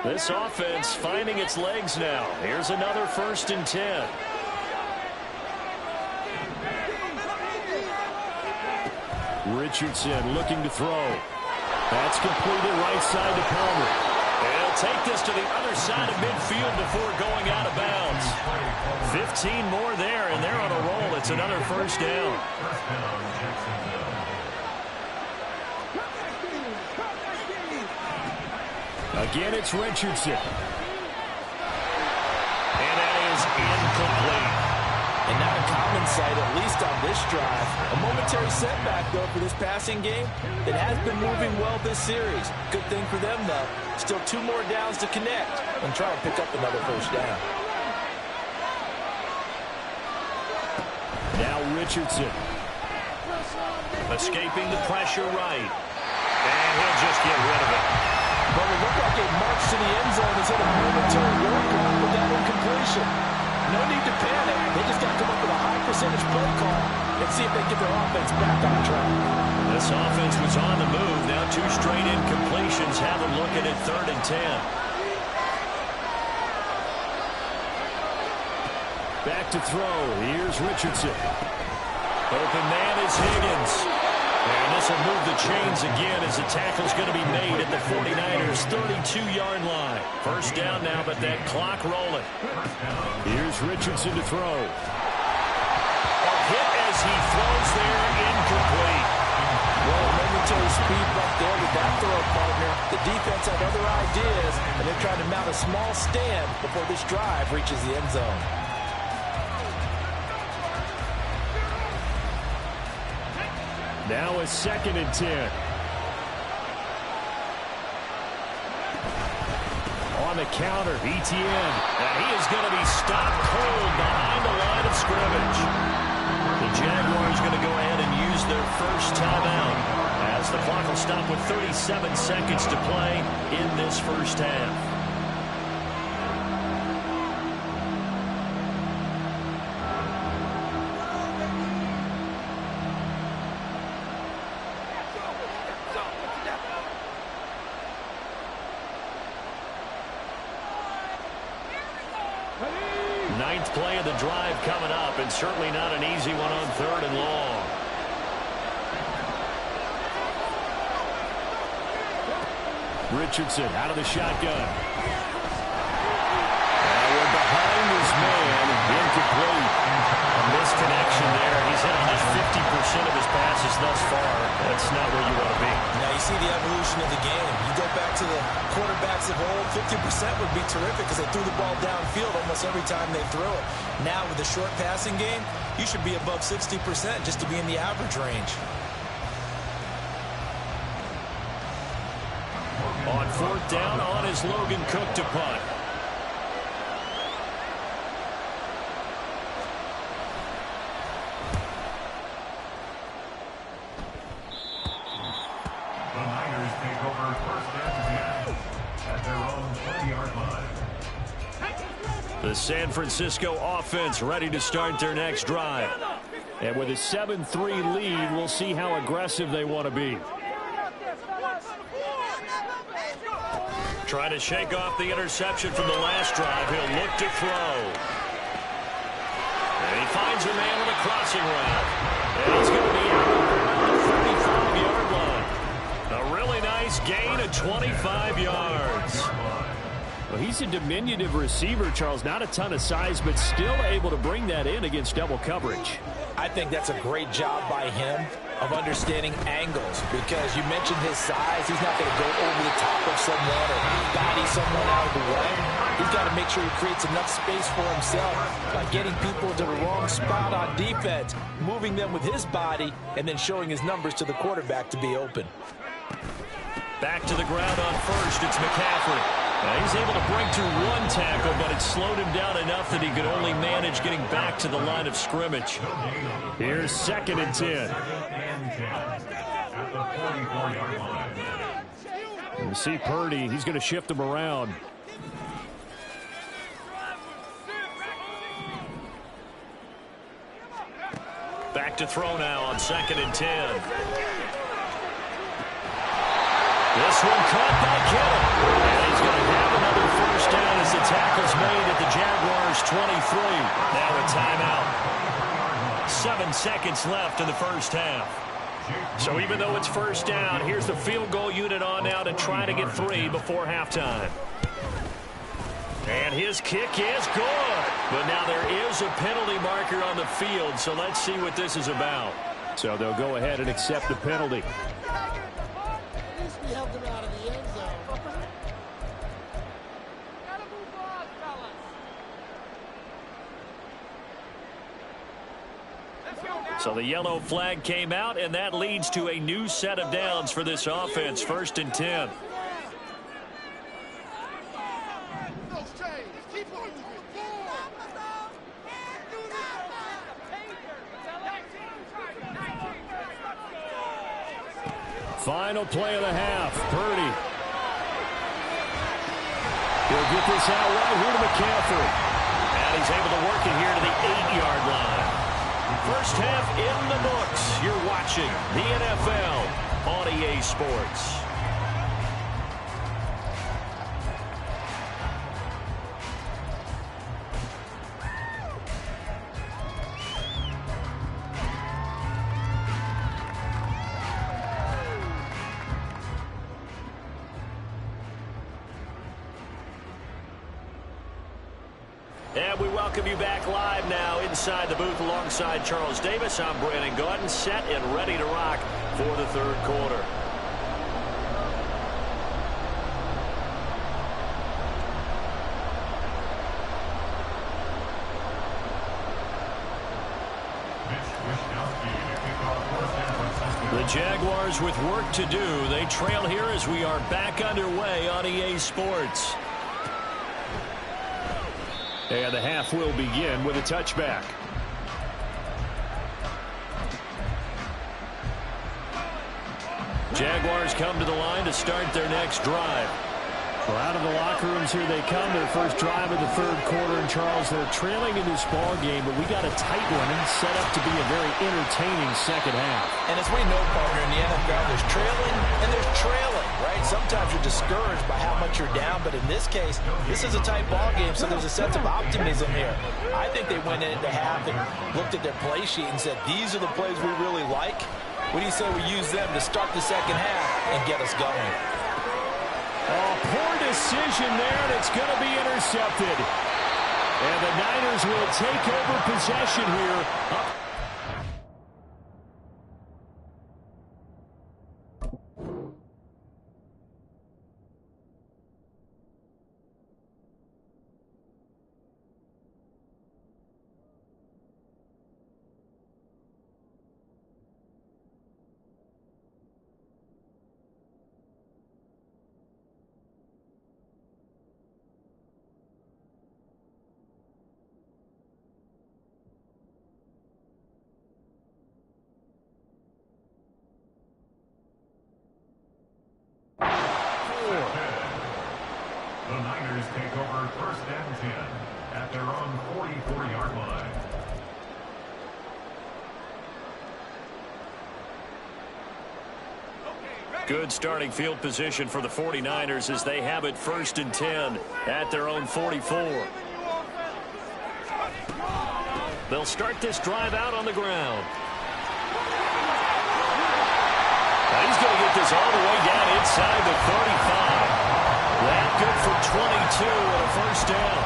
This offense finding its legs now. Here's another 1st and 10. Richardson looking to throw. That's completed right side to Palmer. He'll take this to the other side of midfield before going out of bounds. 15 more there, and they're on a roll. It's another 1st down. Again, it's Richardson. And that is incomplete. And not a common sight, at least on this drive. A momentary setback, though, for this passing game. It has been moving well this series. Good thing for them, though. Still 2 more downs to connect and try and pick up another 1st down. Now Richardson. Escaping the pressure right. And he'll just get rid of it. But it looked like a march to the end zone is in a momentary roadblock with that incompletion. No need to panic. They just got to come up with a high percentage play call and see if they get their offense back on track. This offense was on the move. Now 2 straight incompletions have them looking at 3rd and 10. Back to throw. Here's Richardson. Open man is Higgins. And this will move the chains again as the tackle's going to be made at the 49ers' 32-yard line. 1st down now, but that clock rolling. Here's Richardson to throw. A hit as he throws there, incomplete. Well, momentary speed right there with that throw, partner. The defense had other ideas, and they're trying to mount a small stand before this drive reaches the end zone. Now a 2nd and 10. On the counter, ETN. And he is going to be stopped cold behind the line of scrimmage. The Jaguars going to go ahead and use their 1st timeout as the clock will stop with 37 seconds to play in this 1st half. Ninth play of the drive coming up, and certainly not an easy one on 3rd and long. Richardson out of the shotgun. And we're behind his man. Incomplete. A missed connection there. He's hit almost 50% of his passes thus far. That's not where you want to be. Now you see the evolution of the game. You go back to the quarterbacks of old, 50% would be terrific because they threw the ball downfield almost every time they threw it. Now with the short passing game, you should be above 60% just to be in the average range. On 4th down, on is Logan Cook to punt. The Niners take over 1st and 10 at their own 20-yard line. The San Francisco offense ready to start their next drive. And with a 7-3 lead, we'll see how aggressive they want to be. Trying to shake off the interception from the last drive. He'll look to throw. And he finds a man on the crossing route. And he's going to be out around the 35-yard line. A really nice gain of 25 yards. Well, he's a diminutive receiver, Charles. Not a ton of size, but still able to bring that in against double coverage. I think that's a great job by him of understanding angles, because you mentioned his size. He's not going to go over the top of someone or body someone out of the way. He's got to make sure he creates enough space for himself by getting people into the wrong spot on defense, moving them with his body, and then showing his numbers to the quarterback to be open. Back to the ground on 1st. It's McCaffrey. He's able to break through 1 tackle, but it slowed him down enough that he could only manage getting back to the line of scrimmage. Here's 2nd and 10. At the 44-yard line. You see Purdy. He's going to shift him around. Back to throw now on 2nd and 10. This one caught by Kittle. And he's going to have Now a timeout. 7 seconds left in the first half. So even though it's first down, here's the field goal unit on now to try to get 3 before halftime. And his kick is good. But now there is a penalty marker on the field, so let's see what this is about. So they'll go ahead and accept the penalty. So the yellow flag came out, and that leads to a new set of downs for this offense. 1st and 10. Final play of the half. Purdy. He'll get this out right here to McCaffrey. And he's able to work it here to the 8-yard line. First half in the books. You're watching the NFL on EA Sports. And we welcome you back live now inside the booth alongside Charles Davis. I'm Brandon Gaudin, set and ready to rock for the 3rd quarter. The Jaguars with work to do. They trail here as we are back underway on EA Sports. And the half will begin with a touchback. Jaguars come to the line to start their next drive. Well, out of the locker rooms here they come. Their first drive of the 3rd quarter. And Charles, they're trailing in this ball game, but we got a tight one and set up to be a very entertaining second half. And as we know, partner, in the NFL, there's trailing and there's trailing, right? Sometimes you're discouraged by how much you're down, but in this case, this is a tight ball game, so there's a sense of optimism here. I think they went into half and looked at their play sheet and said, these are the plays we really like. What do you say we use them to start the second half and get us going? Oh, poor decision there, and it's going to be intercepted. And the Niners will take over possession here. The Niners take over 1st and 10 at their own 44-yard line. Good starting field position for the 49ers as they have it 1st and 10 at their own 44. They'll start this drive out on the ground. Now he's going to get this all the way down inside the 35. That good for 22 and a first down.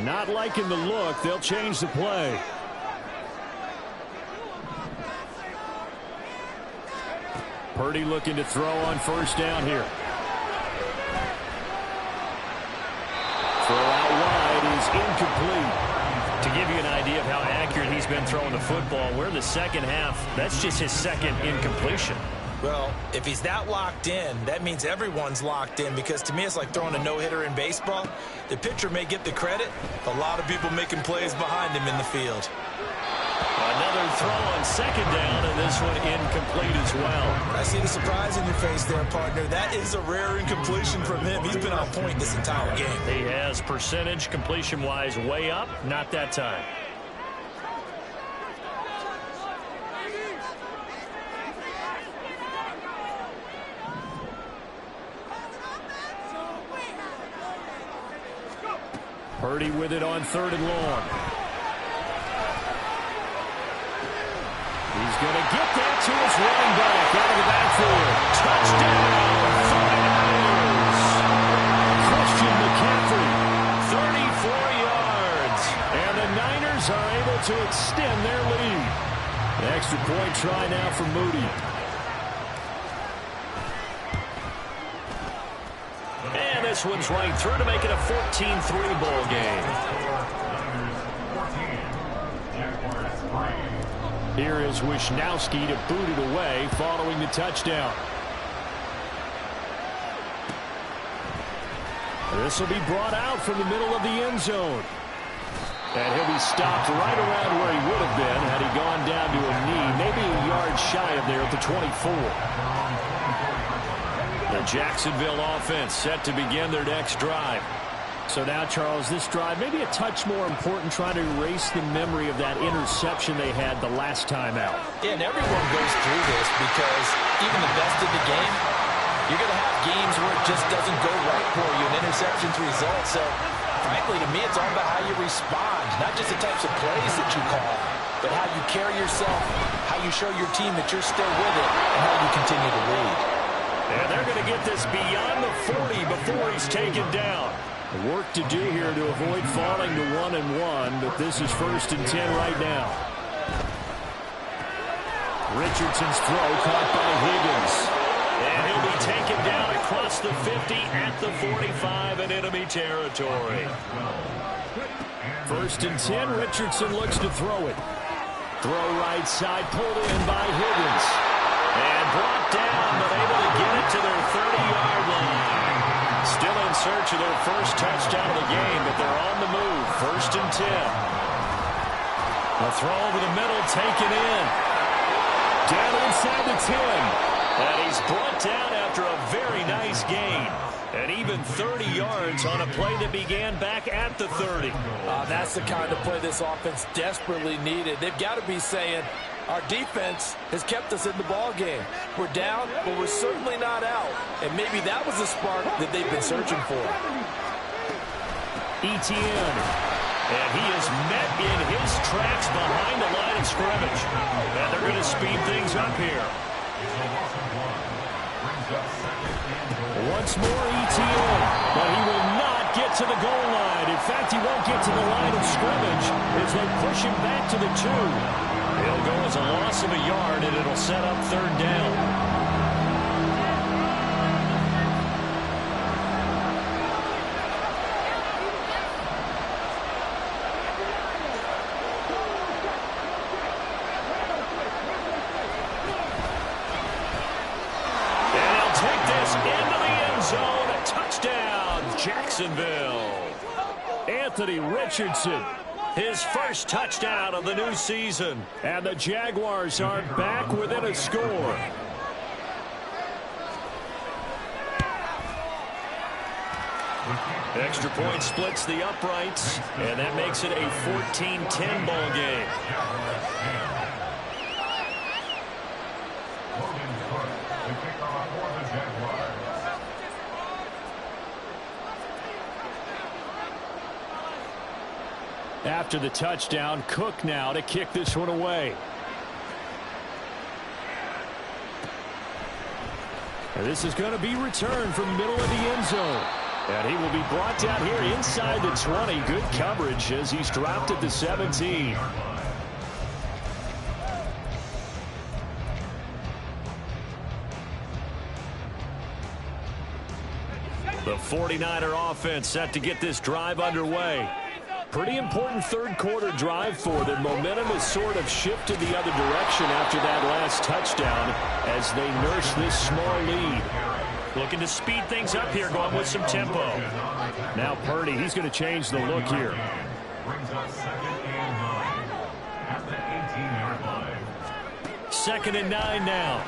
Not liking the look. They'll change the play. Purdy looking to throw on 1st down here. Throw out wide is incomplete. To give you an idea of how accurate he's been throwing the football, we're in the second half. That's just his 2nd incompletion. Well, if he's that locked in, that means everyone's locked in, because to me it's like throwing a no-hitter in baseball. The pitcher may get the credit, a lot of people making plays behind him in the field. Another throw on second down, and this one incomplete as well. I see the surprise in your face there, partner. That is a rare incompletion from him. He's been on point this entire game. He has percentage completion-wise way up, not that time. Purdy with it on 3rd and long. He's going to get that to his running back out of the backfield. Touchdown, 49ers. Christian McCaffrey, 34 yards. And the Niners are able to extend their lead. The extra point try now for Moody. And this one's right through to make it a 14-3 ball game. Here is Wisnowski to boot it away following the touchdown. This will be brought out from the middle of the end zone. And he'll be stopped right around where he would have been had he gone down to a knee, maybe a yard shy of there at the 24. The Jacksonville offense set to begin their next drive. So now, Charles, this drive maybe a touch more important, trying to erase the memory of that interception they had the last time out. Yeah, and everyone goes through this because even the best in the game, you're going to have games where it just doesn't go right for you, and interceptions result. So, frankly, to me, it's all about how you respond, not just the types of plays that you call, but how you carry yourself, how you show your team that you're still with it, and how you continue to lead. And they're going to get this beyond the 40 before he's taken down. Work to do here to avoid falling to 1-1, but this is 1st and 10 right now. Richardson's throw caught by Higgins. And he'll be taken down across the 50 at the 45 in enemy territory. 1st and 10, Richardson looks to throw it. Throw right side, pulled in by Higgins. And brought down, but able to get it to their 30-yard line. Still in search of their first touchdown of the game, but they're on the move. 1st and 10. A throw over the middle, taken in. Down inside the 10. And he's brought down after a very nice gain. And even 30 yards on a play that began back at the 30. That's the kind of play this offense desperately needed. They've got to be saying, our defense has kept us in the ball game. We're down, but we're certainly not out. And maybe that was the spark that they've been searching for. Etienne. And he is met in his tracks behind the line of scrimmage. And they're going to speed things up here. Once more Etienne, but he will not get to the goal line. In fact, he won't get to the line of scrimmage as they push him back to the 2. It'll go as a loss of a yard, and it'll set up 3rd down. And he'll take this into the end zone. A touchdown, Jacksonville. Anthony Richardson. His first touchdown of the new season. And the Jaguars are back within a score. Extra point splits the uprights, and that makes it a 14-10 ball game. After the touchdown, Cook now to kick this one away. And this is going to be returned from the middle of the end zone. And he will be brought down here inside the 20. Good coverage as he's dropped at the 17. The 49er offense set to get this drive underway. Pretty important 3rd quarter drive for them. Momentum has sort of shifted the other direction after that last touchdown as they nurse this small lead. Looking to speed things up here, going with some tempo. Now Purdy, he's going to change the look here. Brings us 2nd and 9. At and 18-yard line. 2nd and 9 now.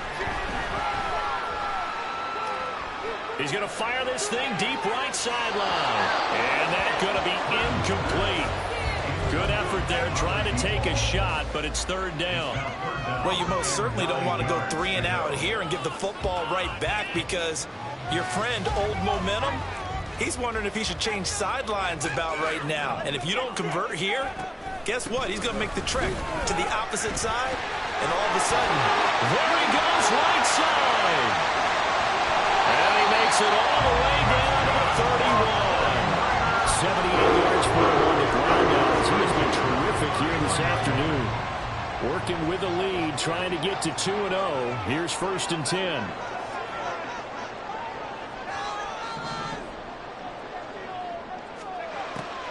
He's going to fire this thing deep right sideline. And that's going to be incomplete. Good effort there trying to take a shot, but it's 3rd down. Well, you most certainly don't want to go 3 and out here and give the football right back, because your friend, Old Momentum, he's wondering if he should change sidelines about right now. And if you don't convert here, guess what? He's going to make the trek to the opposite side, and all of a sudden, there he goes, right side. And he makes it all the way down to the 31. 78 yards for him on the ground now. He has been terrific here this afternoon. Working with the lead, trying to get to 2-0. Here's 1st and 10.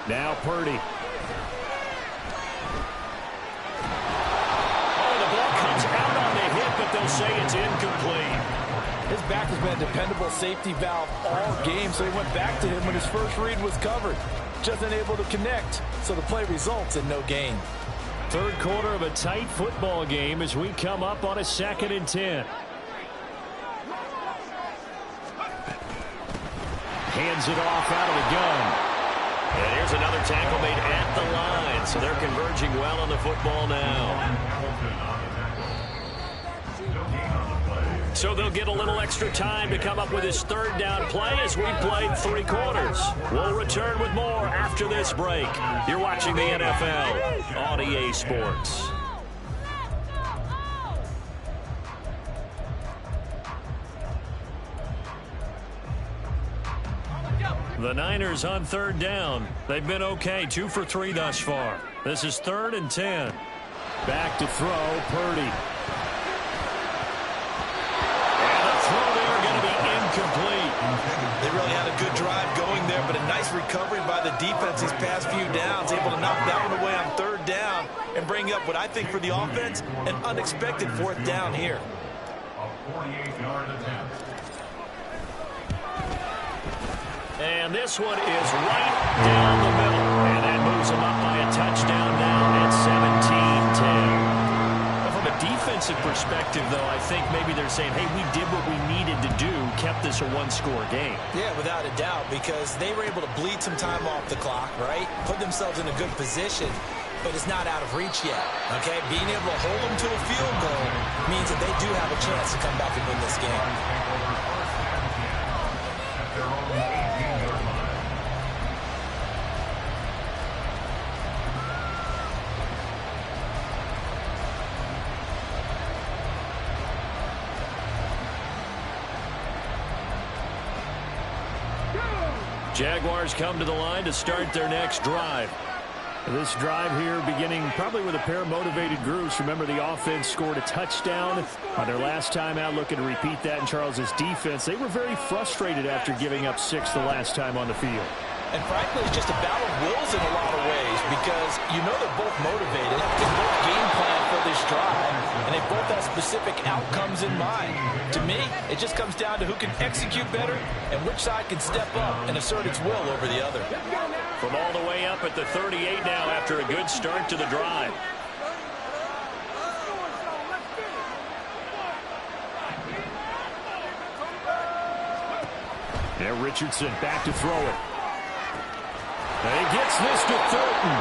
Now Purdy. Oh, the ball comes out on the hit, but they'll say it's incomplete. his back has been a dependable safety valve all game, so he went back to him when his first read was covered. Just unable to connect, so the play results in no gain. 3rd quarter of a tight football game as we come up on a 2nd and 10. Hands it off out of the gun. And here's another tackle made at the line. So they're converging well on the football now. So they'll get a little extra time to come up with his 3rd down play as we played 3 quarters. We'll return with more after this break. You're watching the NFL on EA Sports. The Niners on 3rd down. They've been okay, 2 for 3 thus far. This is 3rd and 10. Back to throw, Purdy. Complete. They really had a good drive going there, but a nice recovery by the defense these past few downs, able to knock that one away on 3rd down and bring up what I think for the offense, an unexpected 4th down here. A 48-yard attempt. And this one is right down the middle, and that moves them up by a touchdown now at 17-10. From a defensive perspective, though, I think maybe they're saying, hey, we did what we needed to do, kept this a 1-score game. Yeah, without a doubt, because they were able to bleed some time off the clock, right? Put themselves in a good position, but it's not out of reach yet, okay? Being able to hold them to a field goal means that they do have a chance to come back and win this game. At their own 18-yard line. Jaguars come to the line to start their next drive. This drive here beginning probably with a pair of motivated groups. Remember, the offense scored a touchdown on their last time out. Looking to repeat that in Charles's defense. They were very frustrated after giving up 6 the last time on the field. And frankly, it's just a battle of wills in a lot of ways, because you know they're both motivated. They both game plan for this drive, and they both have specific outcomes in mind. To me, it just comes down to who can execute better and which side can step up and assert its will over the other. From all the way up at the 38 now after a good start to the drive. Yeah, Richardson back to throw it. And he gets this to Thornton.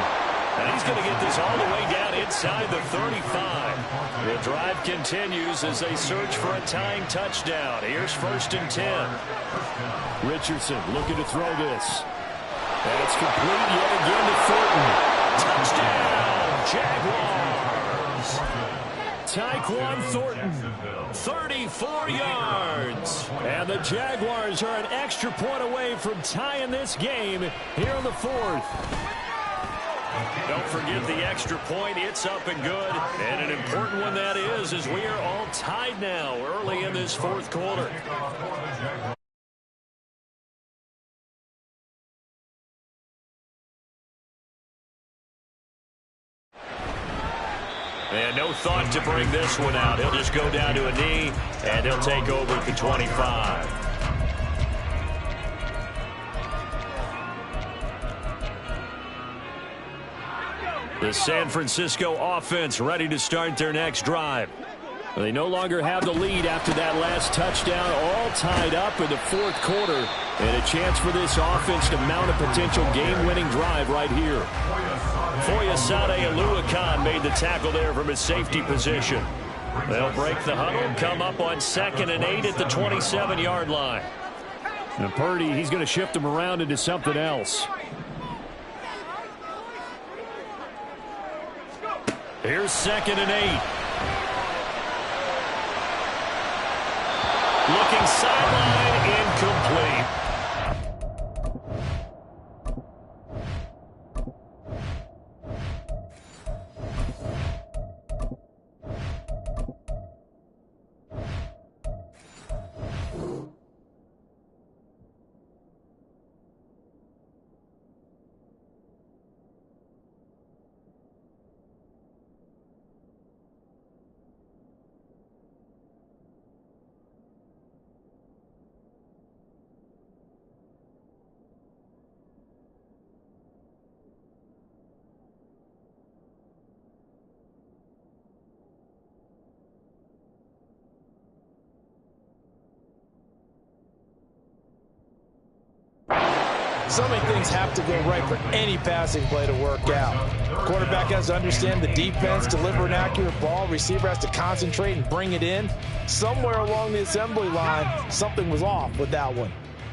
And he's going to get this all the way down inside the 35. The drive continues as they search for a tying touchdown. Here's 1st and 10. Richardson looking to throw this. And it's complete yet again to Thornton. Touchdown, Jaguars. Tyquan Thornton, 34 yards. And the Jaguars are an extra point away from tying this game here in the 4th. Don't forget the extra point. It's up and good. And an important one that is, as we are all tied now early in this 4th quarter. And no thought to bring this one out. He'll just go down to a knee, and he'll take over at the 25. The San Francisco offense ready to start their next drive. They no longer have the lead after that last touchdown, all tied up in the fourth quarter. And a chance for this offense to mount a potential game-winning drive right here. Foyesade Oluwakan made the tackle there from his safety position. They'll break the huddle, come up on 2nd and 8 at the 27-yard line. And Purdy, he's going to shift him around into something else. Here's 2nd and 8. Looking sideline, incomplete. So many things have to go right for any passing play to work out. Quarterback has to understand the defense, deliver an accurate ball. Receiver has to concentrate and bring it in. Somewhere along the assembly line, something was off with that one.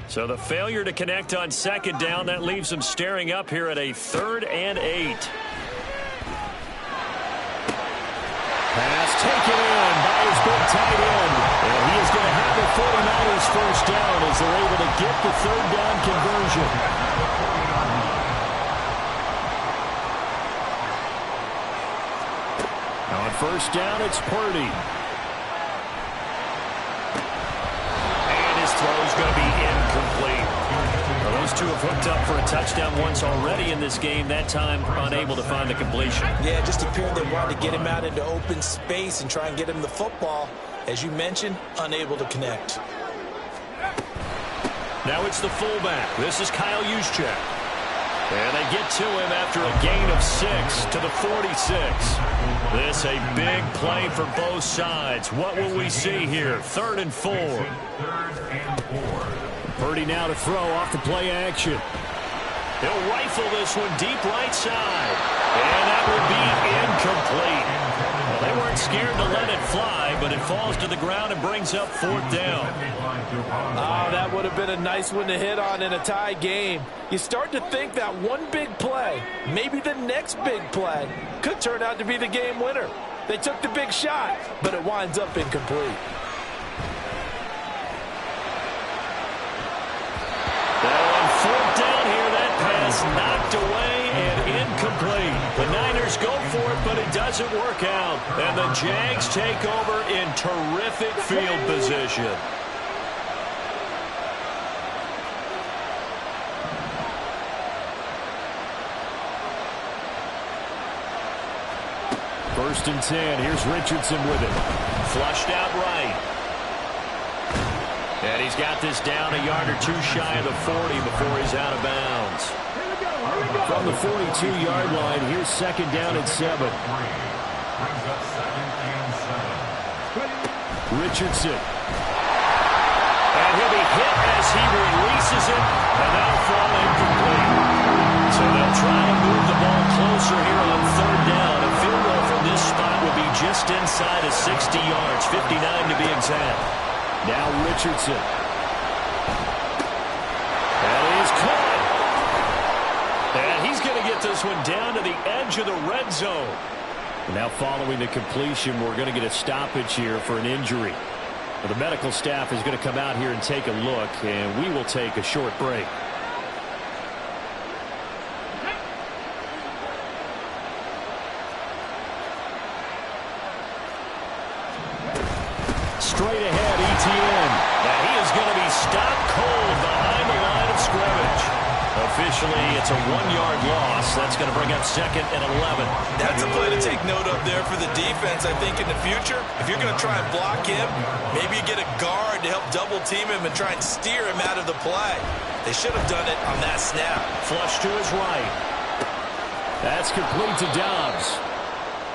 So the failure to connect on 2nd down, that leaves them staring up here at a 3rd and 8. Pass taken in by his big tight end. And he is going to have the 49ers first down as they're able to get the 3rd down conversion. On 1st down, it's Purdy. And his throw is going to be incomplete. Well, those two have hooked up for a touchdown once already in this game, that time unable to find the completion. Yeah, just appeared they wanted to get him out into open space and try and get him the football. As you mentioned, unable to connect. Now it's the fullback. This is Kyle Juszczyk. And they get to him after a gain of 6 to the 46. This a big play for both sides. What will we see here? 3rd and 4. Purdy now to throw off the play action. He'll rifle this one deep right side. And that will be incomplete. Well, they weren't scared to let it fly, but it falls to the ground and brings up 4th down. Oh, that would have been a nice one to hit on in a tie game. You start to think that one big play, maybe the next big play, could turn out to be the game winner. They took the big shot, but it winds up incomplete. On 4th down here, that pass knocked away and incomplete. The Niners go for it, but it doesn't work out. And the Jags take over in terrific field position. First and 10. Here's Richardson with it. Flushed out right. And he's got this down a yard or two shy of the 40 before he's out of bounds. From the 42-yard line, here's 2nd down and 7. Richardson. And he'll be hit as he releases it, and that'll fall incomplete. So they'll try to move the ball closer here on 3rd down. A field goal from this spot would be just inside of 60 yards, 59 to be exact. Now Richardson. That is caught. And he's going to get this one down to the edge of the red zone. Now following the completion, we're going to get a stoppage here for an injury. Well, the medical staff is going to come out here and take a look, and we will take a short break. Straight ahead, Etienne. And he is going to be stopped cold behind the line of scrimmage. Officially, it's a 1-yard loss. That's going to bring up 2nd and 11. That's a play to take note of there for the defense. I think in the future, if you're going to try and block him, maybe you get a guard to help double team him and try and steer him out of the play. They should have done it on that snap. Flush to his right. That's complete to Dobbs.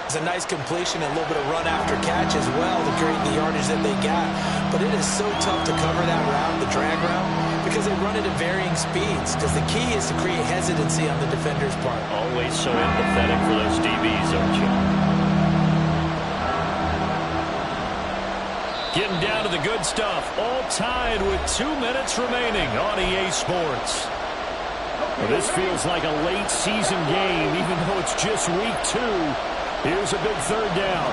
It's a nice completion and a little bit of run after catch as well to create the yardage that they got. But it is so tough to cover that route, the drag route, because they run it at varying speeds. Because the key is to create hesitancy on the defender's part. Always so empathetic for those DBs, aren't you? Getting down to the good stuff. All tied with 2 minutes remaining on EA Sports. Well, this feels like a late season game, even though it's just week 2. Here's a big third down.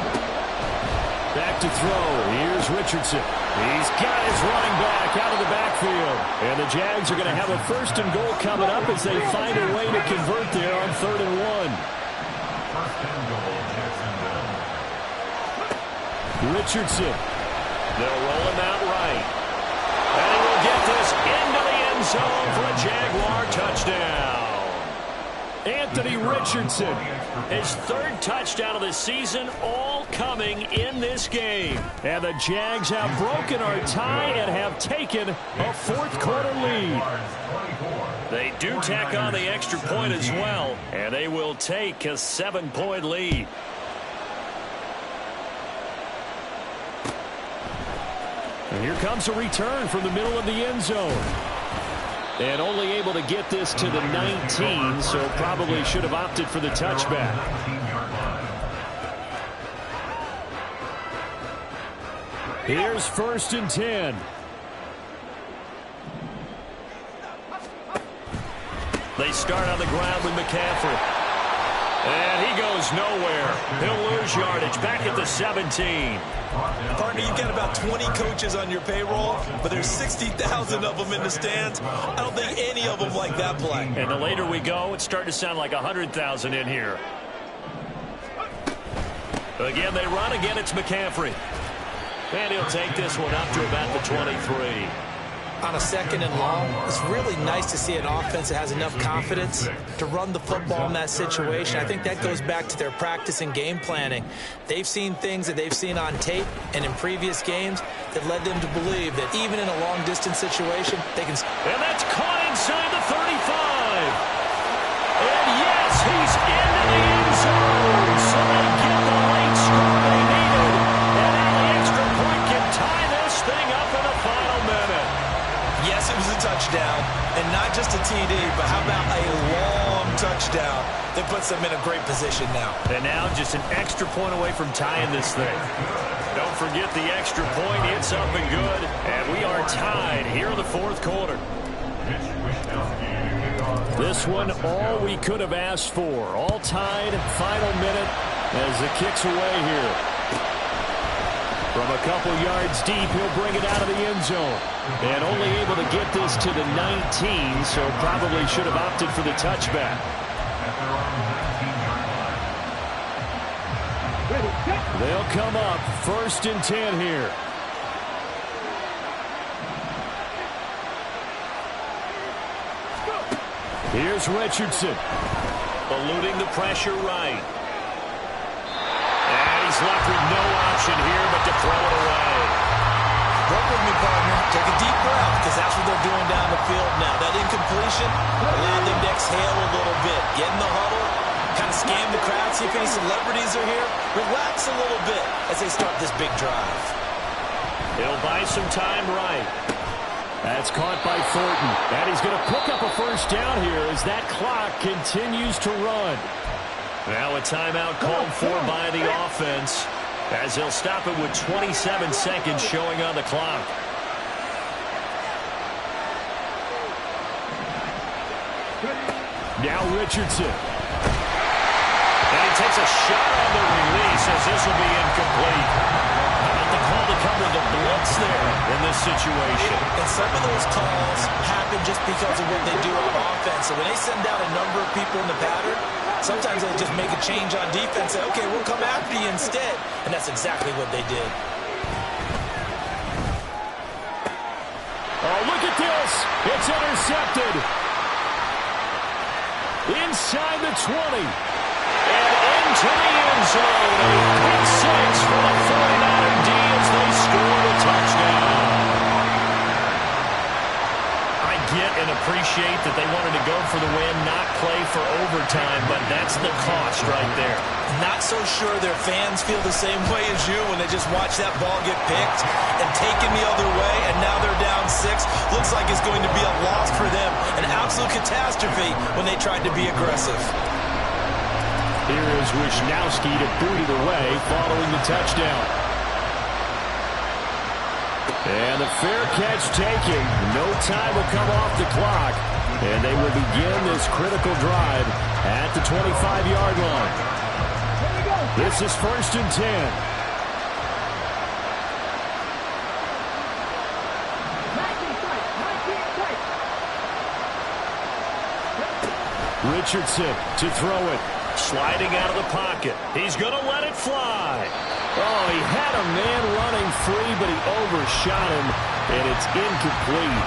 Back to throw. Here's Richardson. He's got his running back out of the backfield. And the Jags are going to have a 1st and goal coming up as they find a way to convert there on 3rd and 1. 1st and goal, Jacksonville. Richardson. They'll roll him out right. And he will get this into the end zone for a Jaguar touchdown. Anthony Richardson, his 3rd touchdown of the season, all coming in this game. And the Jags have broken our tie and have taken a 4th quarter lead. They do tack on the extra point as well, and they will take a 7-point lead. And here comes a return from the middle of the end zone. And only able to get this to the 19, so probably should have opted for the touchback. Here's 1st and 10. They start on the ground with McCaffrey. And he goes nowhere. He'll lose yardage back at the 17. Partner, you've got about 20 coaches on your payroll, but there's 60,000 of them in the stands. I don't think any of them like that play. And the later we go, it's starting to sound like 100,000 in here. Again, they run. Again, it's McCaffrey. And he'll take this one up to about the 23. On a 2nd and long, it's really nice to see an offense that has enough confidence to run the football in that situation. I think that goes back to their practice and game planning. They've seen things that they've seen on tape and in previous games that led them to believe that even in a long-distance situation, they can... And that's caught inside the 35. And yes, he's into the end zone. So they get the late score they needed. And now the extra point can tie this thing up in the final minute. Yes, it was a touchdown, and not just a TD, but how about a long touchdown that puts them in a great position now. And now just an extra point away from tying this thing. Don't forget the extra point. It's up and good, and we are tied here in the 4th quarter. This one, all we could have asked for. All tied, final minute as the kick's away here. From a couple yards deep, he'll bring it out of the end zone. And only able to get this to the 19, so probably should have opted for the touchback. They'll come up 1st and 10 here. Here's Richardson. Eluding the pressure right. He's left with no option here but to throw it away. Work with me, partner. Take a deep breath, because that's what they're doing down the field now. That incompletion allowed them to exhale a little bit. Get in the huddle, kind of scan the crowd, see if any celebrities are here. Relax a little bit as they start this big drive. He'll buy some time right. That's caught by Thornton. And he's going to pick up a 1st down here as that clock continues to run. Now a timeout called for by the offense as he'll stop it with 27 seconds showing on the clock. Now Richardson. And he takes a shot on the release as this will be incomplete. How about the call to come with a blitz there in this situation? And some of those calls happen just because of what they do on offense. So when they send out a number of people in the pattern, sometimes they just make a change on defense, say, okay, we'll come after you instead. And that's exactly what they did. Oh, look at this. It's intercepted. Inside the 20. And into the end zone. A pick 6 for the 49er D as they score the touchdown. I get and appreciate that they wanted to go for the win, not play for overtime, but that's the cost right there. Not so sure their fans feel the same way as you when they just watch that ball get picked and taken the other way, and now they're down 6. Looks like it's going to be a loss for them. An absolute catastrophe when they tried to be aggressive. Here is Wisnowski to boot it away following the touchdown. And the fair catch taken. No time will come off the clock. And they will begin this critical drive at the 25-yard line. This is 1st and 10. Richardson to throw it. Sliding out of the pocket. He's going to let it fly. Oh, he had a man running free, but he overshot him, and it's incomplete.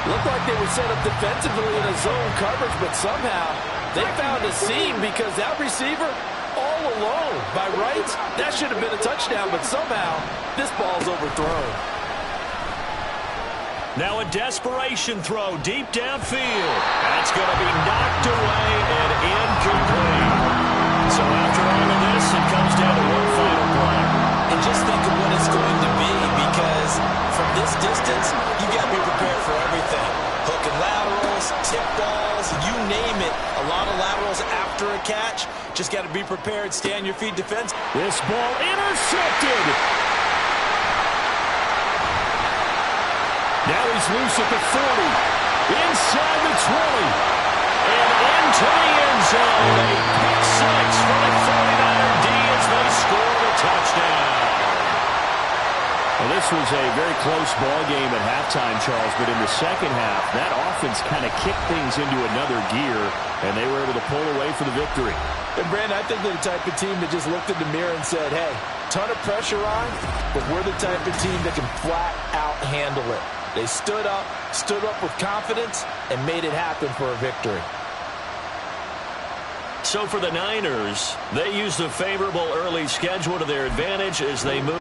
Looked like they were set up defensively in a zone coverage, but somehow they found a seam because that receiver all alone. By rights, that should have been a touchdown, but somehow this ball's overthrown. Now a desperation throw deep downfield. That's going to be knocked away and incomplete. So after all of this, it comes down to one final play. And just think of what it's going to be, because from this distance, you got to be prepared for everything. Hook and laterals, tip balls, you name it. A lot of laterals after a catch. Just got to be prepared, stay on your feet, defense. This ball intercepted. Now he's loose at the 40, inside the 20, and into the end zone. A pick six for the 49er D as they score the touchdown. Well, this was a very close ball game at halftime, Charles, but in the second half, that offense kind of kicked things into another gear, and they were able to pull away for the victory. And, Brandon, I think they're the type of team that just looked in the mirror and said, hey, ton of pressure on, but we're the type of team that can flat out handle it. They stood up with confidence, and made it happen for a victory. So for the Niners, they used a favorable early schedule to their advantage as they move.